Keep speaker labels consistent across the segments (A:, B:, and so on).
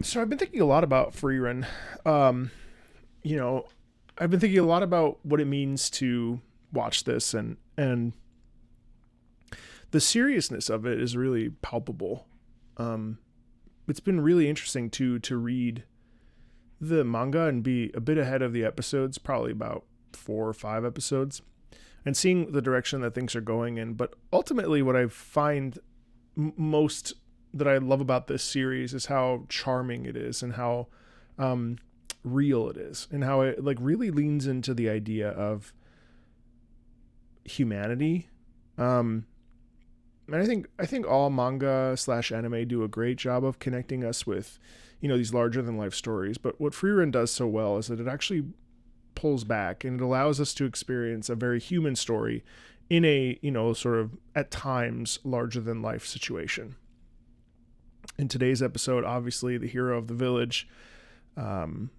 A: So I've been thinking a lot about Frieren. Um, you know, I've been thinking a lot about what it means to watch this, and the seriousness of it is really palpable. Um, it's been really interesting to read the manga and be a bit ahead of the episodes, probably about 4 or 5 episodes, and seeing the direction that things are going in. But ultimately, what I find most that I love about this series is how charming it is and how um, real it is, and how it like really leans into the idea of humanity. Um, and I think all manga slash anime do a great job of connecting us with, these larger than life stories. But what Frieren does so well is that it actually pulls back and it allows us to experience a very human story in a sort of at times larger than life situation. In today's episode, obviously the hero of the village, um,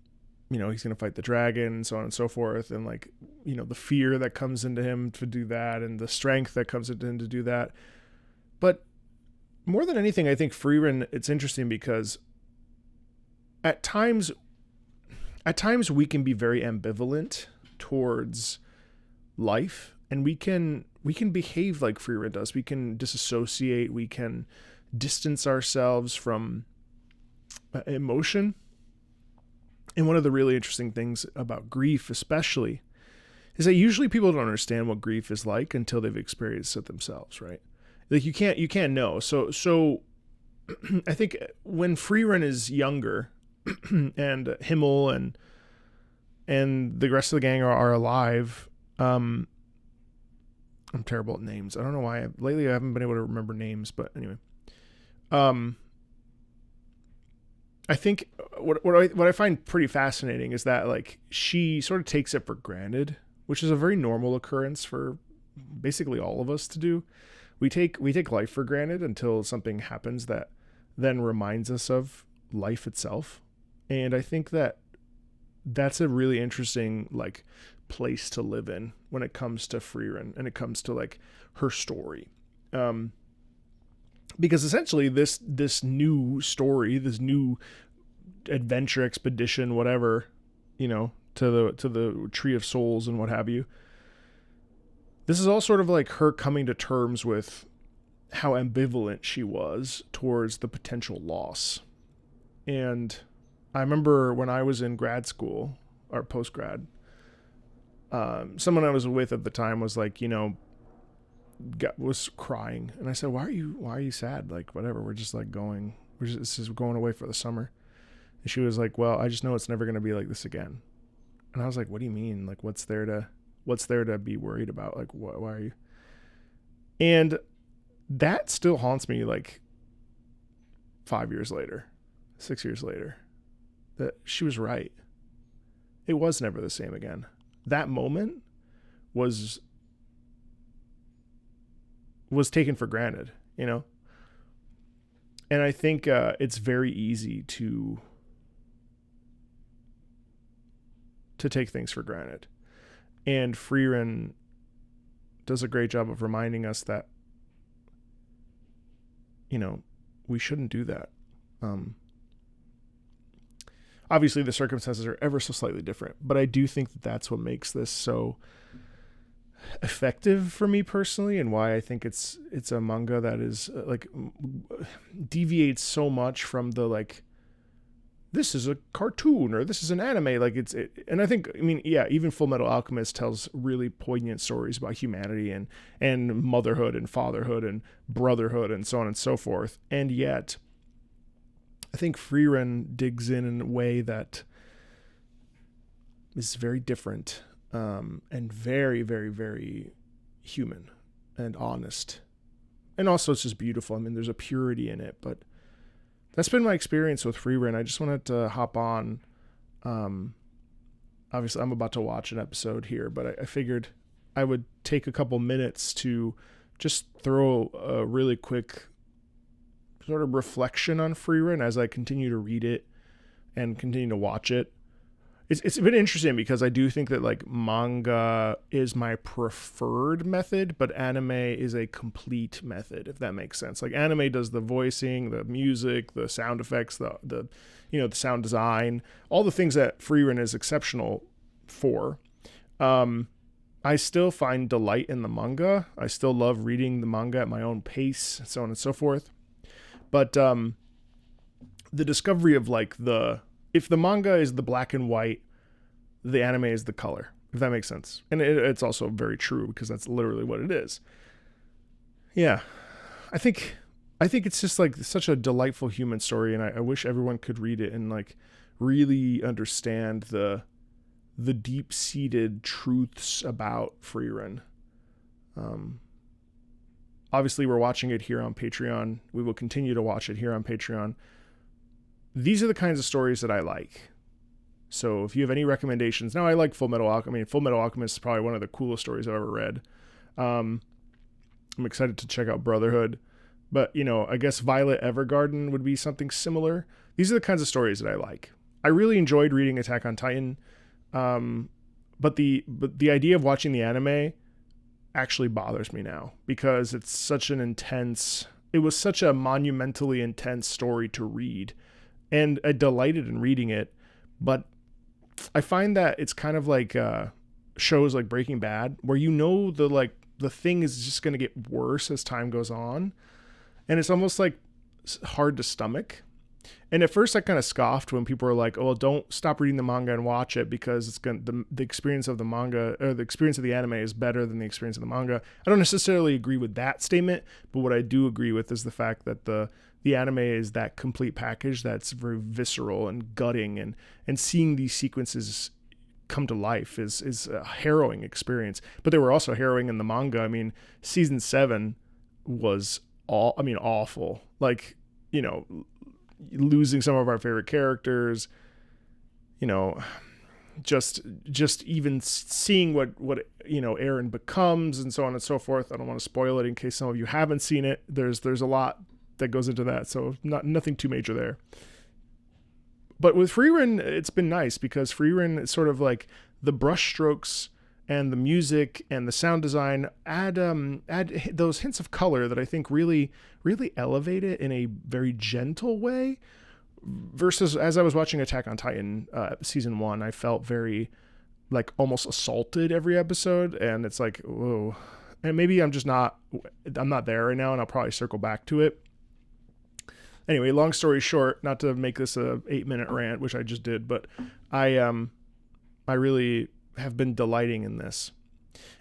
A: he's going to fight the dragon and so on and so forth, and like the fear that comes into him to do that and the strength that comes into him to do that. But more than anything, I think Frieren, it's interesting because at times we can be very ambivalent towards life, and we can behave like Frieren does. We can disassociate, we can distance ourselves from emotion. And one of the really interesting things about grief especially is that usually people don't understand what grief is like until they've experienced it themselves, right? Like you can't know. So I think when Frieren is younger and Himmel and the rest of the gang are alive, I'm terrible at names. I don't know why. Lately I haven't been able to remember names, but anyway. Um, I think what I find pretty fascinating is that like she sort of takes it for granted, which is a very normal occurrence for basically all of us to do. We take life for granted until something happens that then reminds us of life itself. And I think that that's a really interesting like place to live in when it comes to Frieren and it comes to like her story. Um, because essentially this new story, this new adventure expedition, whatever, to the Tree of Souls and what have you. This is all sort of like her coming to terms with how ambivalent she was towards the potential loss. And I remember when I was in grad school or post grad, someone I was with at the time was like, was crying, and I said, "Why are you sad? Like, whatever. We're just like going. This is going away for the summer." And she was like, "Well, I just know it's never going to be like this again." And I was like, "What do you mean? Like, what's there to be worried about? Like, why are you?" And that still haunts me. Like 5 years later, 6 years later, that she was right. It was never the same again. That moment was taken for granted, And I think it's very easy to take things for granted. And Frieren does a great job of reminding us that, we shouldn't do that. Um, Obviously, the circumstances are ever so slightly different, but I do think that that's what makes this so effective for me personally, and why I think it's a manga that is like deviates so much from the like this is a cartoon or this is an anime, like and I mean yeah, even Full Metal Alchemist tells really poignant stories about humanity and motherhood and fatherhood and brotherhood and so on and so forth, and yet I think Frieren digs in a way that is very different, and very, very, very human and honest. And also it's just beautiful. I mean, there's a purity in it, but that's been my experience with Frieren. I just wanted to hop on. Obviously, I'm about to watch an episode here, but I figured I would take a couple minutes to just throw a really quick sort of reflection on Frieren as I continue to read it and continue to watch it. it's been interesting because I do think that like manga is my preferred method, but anime is a complete method, if that makes sense. Like anime does the voicing, the music, the sound effects, the the sound design, all the things that Frieren is exceptional for. I still find delight in the manga. I still love reading the manga at my own pace, so on and so forth. But the discovery of like if the manga is the black and white, the anime is the color, if that makes sense. And it's also very true because that's literally what it is. Yeah. I think it's just like such a delightful human story, and I wish everyone could read it and like really understand the deep-seated truths about Frieren. Obviously, we're watching it here on Patreon. We will continue to watch it here on Patreon. These are the kinds of stories that I like. So if you have any recommendations, now I like Full Metal Alchemist. I mean, Full Metal Alchemist is probably one of the coolest stories I've ever read. I'm excited to check out Brotherhood. But, I guess Violet Evergarden would be something similar. These are the kinds of stories that I like. I really enjoyed reading Attack on Titan. But the idea of watching the anime actually bothers me now because it was such a monumentally intense story to read, and I delighted in reading it. But I find that it's kind of like shows like Breaking Bad, where the thing is just going to get worse as time goes on, and it's almost like hard to stomach. And at first I kind of scoffed when people were like, "Oh, well, don't stop reading the manga and watch it because it's going the experience of the manga or the experience of the anime is better than the experience of the manga." I don't necessarily agree with that statement, but what I do agree with is the fact that the anime is that complete package that's very visceral and gutting, and seeing these sequences come to life is a harrowing experience. But they were also harrowing in the manga. I mean, season 7 was awful. Like, losing some of our favorite characters, just even seeing what Eren becomes and so on and so forth. I don't want to spoil it in case some of you haven't seen it. There's a lot that goes into that, so nothing too major there. But with Frieren, it's been nice because Frieren is sort of like the brushstrokes and the music and the sound design add those hints of color that I think really, really elevate it in a very gentle way. Versus as I was watching Attack on Titan season 1, I felt very like almost assaulted every episode, and it's like, whoa. And maybe I'm not there right now, and I'll probably circle back to it. Anyway, long story short, not to make this a 8-minute rant, which I just did, but I really have been delighting in this.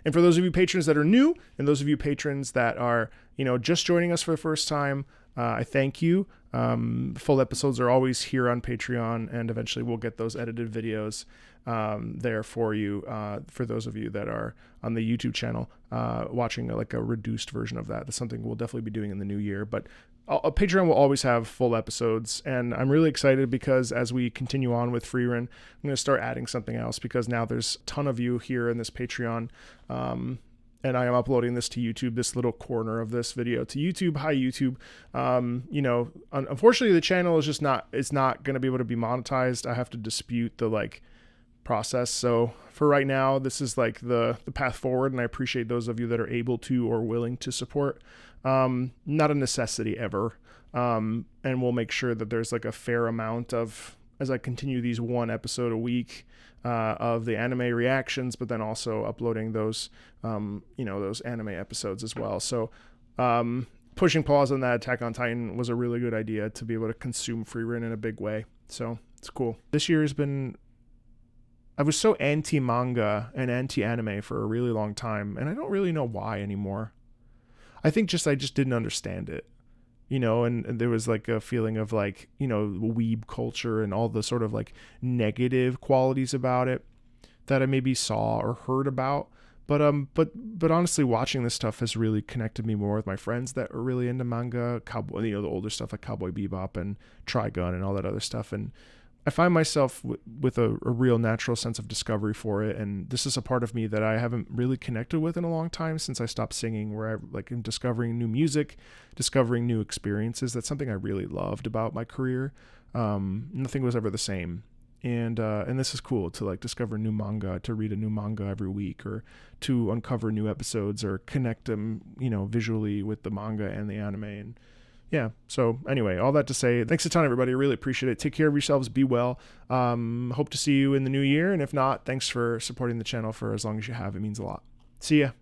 A: And for those of you patrons that are new, and those of you patrons that are, just joining us for the first time, I thank you. Full episodes are always here on Patreon, and eventually we'll get those edited videos there for you. For those of you that are on the YouTube channel, watching like a reduced version of that. That's something we'll definitely be doing in the new year. But Patreon will always have full episodes, and I'm really excited because as we continue on with Frieren, I'm going to start adding something else because now there's a ton of you here in this Patreon, and I am uploading this to YouTube, this little corner of this video to YouTube. Hi, YouTube. Unfortunately, the channel is it's not going to be able to be monetized. I have to dispute the process. So for right now, this is like the path forward, and I appreciate those of you that are able to or willing to support. Not a necessity ever. And we'll make sure that there's like a fair amount of, as I continue these 1 episode a week, of the anime reactions, but then also uploading those, those anime episodes as well. So, pushing pause on that Attack on Titan was a really good idea to be able to consume Frieren in a big way. So it's cool. This year has been, I was so anti-manga and anti-anime for a really long time, and I don't really know why anymore. I think I just didn't understand it, and there was like a feeling of like, weeb culture and all the sort of like negative qualities about it that I maybe saw or heard about. But honestly, watching this stuff has really connected me more with my friends that are really into manga, cowboy, the older stuff like Cowboy Bebop and Trigun and all that other stuff. And I find myself with a real natural sense of discovery for it. And this is a part of me that I haven't really connected with in a long time since I stopped singing, where I'm discovering new music, discovering new experiences. That's something I really loved about my career. Nothing was ever the same. And this is cool to like discover new manga, to read a new manga every week, or to uncover new episodes, or connect them, visually with the manga and the anime. And yeah, so anyway, all that to say, thanks a ton, everybody. I really appreciate it. Take care of yourselves. Be well. Hope to see you in the new year. And if not, thanks for supporting the channel for as long as you have. It means a lot. See ya.